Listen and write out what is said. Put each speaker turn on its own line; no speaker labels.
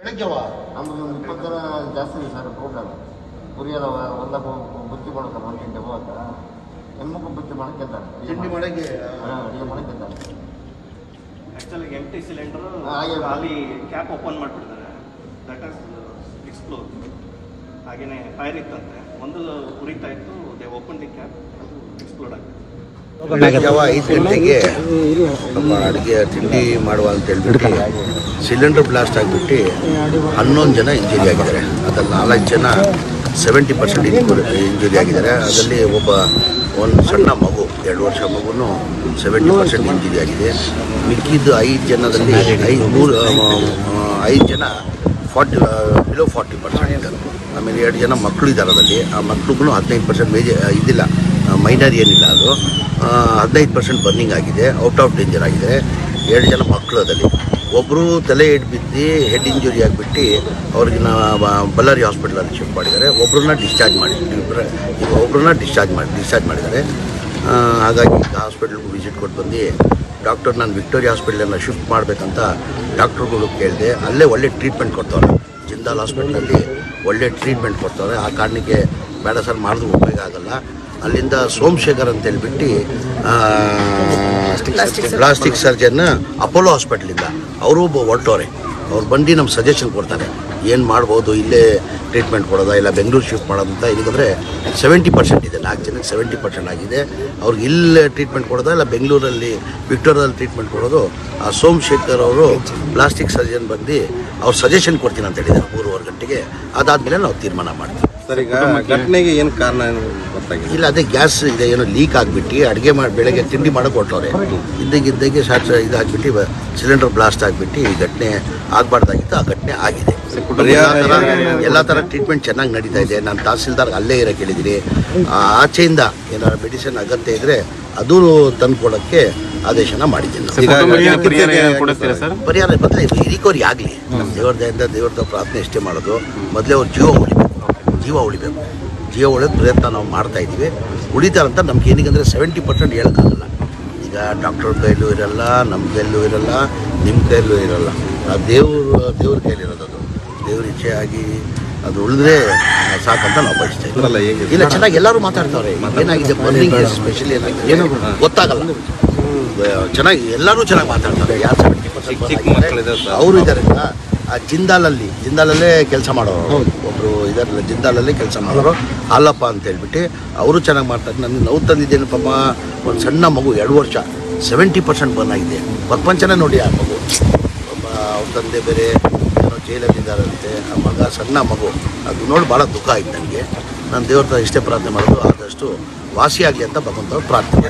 ನಮ್ಗೆ ಒಂದು 20 ಜನ ಜಾಸ್ತಿ ಇದೆ ಸರ್ ಪ್ರೋಗ್ರಾಮ್ ಗುರಿಯದ ಒಂದ ಬುತ್ತಿ ಮಾಡ್ತಾರೆ 1 ಗಂಟೆ ಹೋದ ಹೆಣ್ಮಕ್ಳು ಬುತ್ತಿ ಮಾಡ್ಕೊತಾರೆ
ತಿಂಡಿ ಮಾಡಕ್ಕೆ
ಅಡುಗೆ ಮಾಡ್ಕೊತಾರೆ.
ಆ್ಯಕ್ಚುಲಿ ಎಂಟಿ ಸಿಲಿಂಡರ್ ಖಾಲಿ ಕ್ಯಾಪ್ ಓಪನ್ ಮಾಡಿಬಿಡ್ತಾರೆ. That is explore. ಹಾಗೆಯೇ ಫೈರ್ ಇತ್ತಂತೆ, ಒಂದು ಉರಿತಾ ಇತ್ತು, ದೇ ಓಪನ್ ದಿ ಕ್ಯಾಪ್, ಅದು ಎಕ್ಸ್ಪ್ಲೋರ್ ಆಗುತ್ತೆ.
ಯಾವ 5 ಗಂಟೆಗೆ ನಮ್ಮ ಅಡುಗೆ ತಿಂಡಿ ಮಾಡುವ ಅಂತ ಹೇಳ್ಬಿಟ್ಟು ಸಿಲಿಂಡರ್ ಬ್ಲಾಸ್ಟ್ ಆಗಿಬಿಟ್ಟು 11 ಜನ ಇಂಜುರಿ ಆಗಿದ್ದಾರೆ. ಅದರಲ್ಲಿ 4 ಜನ 70% ಇಂಜುರಿ ಆಗಿದ್ದಾರೆ. ಅದರಲ್ಲಿ ಒಂದು ಸಣ್ಣ ಮಗು 2 ವರ್ಷ ಮಗುನು 70% ಇಂಜುರಿ ಆಗಿದೆ. ಮಿಕ್ಕಿದ್ದು 5 ಜನದಲ್ಲಿ 5 ಜನ ಬಿಲೋ 40% ಇದ್ದಾರೆ. ಆಮೇಲೆ 2 ಜನ ಮಕ್ಕಳು ಇದ್ದಾರೆ. ಅದರಲ್ಲಿ ಆ ಮಕ್ಳಿಗೂ 15% ಇದಿಲ್ಲ, ಮೈನರ್ ಏನಿಲ್ಲ. ಅದು 15% ಬರ್ನಿಂಗ್ ಆಗಿದೆ, ಔಟ್ ಆಫ್ ಡೇಂಜರ್ ಆಗಿದೆ. 2 ಜನ ಮಕ್ಕಳು ಅದರಲ್ಲಿ ಒಬ್ಬರು ತಲೆ ಬಿದ್ದು ಹೆಡ್ ಇಂಜುರಿ ಆಗಿಬಿಟ್ಟು ಅವ್ರಿಗೆ ಬಳ್ಳಾರಿ ಹಾಸ್ಪಿಟಲಲ್ಲಿ ಶಿಫ್ಟ್ ಮಾಡಿದ್ದಾರೆ. ಒಬ್ಬರನ್ನ ಡಿಸ್ಚಾರ್ಜ್ ಮಾಡಿದ್ದಾರೆ. ಹಾಗಾಗಿ ಹಾಸ್ಪಿಟ್ಲಿಗೆ ವಿಸಿಟ್ ಕೊಟ್ಟು ಬಂದು ಡಾಕ್ಟರ್ ನಾನು ವಿಕ್ಟೋರಿಯಾ ಹಾಸ್ಪಿಟ್ಲನ್ನು ಶಿಫ್ಟ್ ಮಾಡಬೇಕಂತ ಡಾಕ್ಟ್ರುಗಳು ಕೇಳಿದೆ. ಅಲ್ಲೇ ಒಳ್ಳೆ ಟ್ರೀಟ್ಮೆಂಟ್ ಕೊಡ್ತವ್ರೆ. ಜಿಂದಾಲ್ ಹಾಸ್ಪಿಟ್ಲಲ್ಲಿ ಒಳ್ಳೆ ಟ್ರೀಟ್ಮೆಂಟ್ ಕೊಡ್ತವ್ರೆ. ಆ ಕಾರಣಕ್ಕೆ ಬೇಡ ಸರ್ ಮಾಡಿದ್ರು ಉಪಯೋಗ ಆಗಲ್ಲ. ಅಲ್ಲಿಂದ ಸೋಮಶೇಖರ್ ಅಂತ ಹೇಳ್ಬಿಟ್ಟು ಪ್ಲಾಸ್ಟಿಕ್ ಸರ್ಜನ್ ಅಪೋಲೋ ಹಾಸ್ಪಿಟ್ಲಿಂದ ಅವರು ಹೊರಟವ್ರೆ. ಅವ್ರು ಬಂದು ನಮ್ಗೆ ಸಜೆಷನ್ ಕೊಡ್ತಾರೆ, ಏನು ಮಾಡ್ಬೋದು, ಇಲ್ಲೇ ಟ್ರೀಟ್ಮೆಂಟ್ ಕೊಡೋದಾ ಇಲ್ಲ ಬೆಂಗಳೂರು ಶಿಫ್ಟ್ ಮಾಡೋದಂತ. ಇದಕ್ಕಂದರೆ 70% ಇದೆ, 4 ಜನಕ್ಕೆ 70% ಆಗಿದೆ. ಅವ್ರಿಗೆ ಇಲ್ಲೇ ಟ್ರೀಟ್ಮೆಂಟ್ ಕೊಡೋದಾ ಇಲ್ಲ ಬೆಂಗಳೂರಲ್ಲಿ ವಿಕ್ಟೋರಿಯಾದಲ್ಲಿ ಟ್ರೀಟ್ಮೆಂಟ್ ಕೊಡೋದು. ಆ ಸೋಮಶೇಖರ್ ಅವರು ಪ್ಲಾಸ್ಟಿಕ್ ಸರ್ಜನ್ ಬಂದು ಅವ್ರು ಸಜೆಷನ್ ಕೊಡ್ತೀನಿ ಅಂತ ಹೇಳಿದ್ದಾರೆ 3:15 ಗಂಟೆಗೆ. ಅದಾದಮೇಲೆ ನಾವು ತೀರ್ಮಾನ ಮಾಡ್ತೀವಿ.
ಸರ್, ಈಗ ಘಟನೆಗೆ ಏನು ಕಾರಣ ಗೊತ್ತಾಗಿಲ್ಲ.
ಇಲ್ಲ, ಅದೇ ಗ್ಯಾಸ್ ಇದೆ ಏನೋ ಲೀಕ್ ಆಗಿಬಿಟ್ಟು ಅಡುಗೆ ಬೆಳಗ್ಗೆ ತಿಂಡಿ ಮಾಡೋಕೆ ಹೊರಟವ್ರೆ. ಇದ್ದಾಗೆ ಇದಾಗಿಬಿಟ್ಟು ಸಿಲಿಂಡರ್ ಬ್ಲಾಸ್ಟ್ ಆಗಿಬಿಟ್ಟು ಈ ಘಟನೆ ಆಗಬಾರ್ದಾಗಿತ್ತು. ಆ ಘಟನೆ ಆಗಿದೆ. ಎಲ್ಲ ಥರ ಟ್ರೀಟ್ಮೆಂಟ್ ಚೆನ್ನಾಗಿ ನಡೀತಾ ಇದೆ. ನಾನು ತಹಸೀಲ್ದಾರ್ಗೆ ಅಲ್ಲೇ ಇರೋಕೆ ಹೇಳಿದ್ದೀನಿ. ಆಚೆಯಿಂದ ಏನಾದ್ರು ಮೆಡಿಸಿನ್ ಅಗತ್ಯ ಇದ್ದರೆ ಅದು ತಂದುಕೊಡೋಕ್ಕೆ ಆದೇಶನ ಮಾಡಿದ್ದೀನಿ. ಪರಿಹಾರ ಬದಲೇ ರಿಕವರಿ ಆಗಲಿ. ದೇವ್ರದ ಪ್ರಾರ್ಥನೆ ಇಷ್ಟೇ ಮಾಡೋದು. ಮೊದಲೇ ಅವ್ರು ಜೀವ ಉಳಿಯೋಕ್ಕೆ ಪ್ರಯತ್ನ ನಾವು ಮಾಡ್ತಾಯಿದ್ದೀವಿ. ಉಳಿತಾರಂತ ನಮ್ಗೆ ಏನಿಗಂದರೆ 70% ಹೇಳೋಕ್ಕಾಗಲ್ಲ. ಈಗ ಡಾಕ್ಟರ್ ಕೈಲೂ ಇರಲ್ಲ, ನಮ್ಮ ಕೈಲೂ ಇರಲ್ಲ, ನಿಮ್ಮ ಕೈಲೂ ಇರಲ್ಲ. ಆ ದೇವ್ರ ಕೈಲಿರೋದು. ಅದು ದೇವ್ರ ಇಚ್ಛೆಯಾಗಿ ಅದು ಉಳಿದ್ರೆ ಸಾಕಂತ ನಾವು ಬಯಸ್ತಾ ಇದ್ದೀವಿ. ಇಲ್ಲ, ಚೆನ್ನಾಗಿ ಎಲ್ಲರೂ ಮಾತಾಡ್ತಾರೆ. ಏನಾಗಿದೆ ಬರ್ನಿಂಗ್ ಸ್ಪೆಷಲಿ ಏನಾಗಿದೆ ಏನೋ ಗೊತ್ತಾಗಲ್ಲ. ಚೆನ್ನಾಗಿ ಎಲ್ಲರೂ ಚೆನ್ನಾಗಿ ಮಾತಾಡ್ತಾರೆ. ಯಾರು 70% ಅವರು ಇದ್ದಾರೆ. ಆ ಜಿಂದಾಲಲ್ಲೇ ಕೆಲಸ ಮಾಡೋರು ಒಬ್ಬರು ಇದಾರಲ್ಲ, ಜಿಂದಾಲಲ್ಲೇ ಕೆಲಸ ಮಾಡೋರು ಹಾಲಪ್ಪ ಅಂತ ಹೇಳ್ಬಿಟ್ಟು ಅವರು ಚೆನ್ನಾಗಿ ಮಾಡ್ತಾರೆ. ನನಗೆ ನೋವು ತಂದಿದ್ದೇನೆ ಪಾಪ. ಒಂದು ಸಣ್ಣ ಮಗು 2 ವರ್ಷ 70% ಬಂದಾಗಿದೆ. ಪ್ರಪಂಚನೇ ನೋಡಿ ಆ ಮಗು. ಅವ್ರ ತಂದೆ ಬೇರೆ ಏನೋ ಜೈಲಲ್ಲಿದ್ದಾರಂತೆ. ಆ ಮಗ ಸಣ್ಣ ಮಗು. ಅದು ನೋಡಿ ಭಾಳ ದುಃಖ ಆಯ್ತು ನನಗೆ. ನಾನು ದೇವ್ರ ಇಷ್ಟೇ ಪ್ರಾರ್ಥನೆ ಮಾಡೋದು, ಆದಷ್ಟು ವಾಸಿಯಾಗಲಿ ಅಂತ ಭಗವಂತವ್ರು ಪ್ರಾರ್ಥನೆ.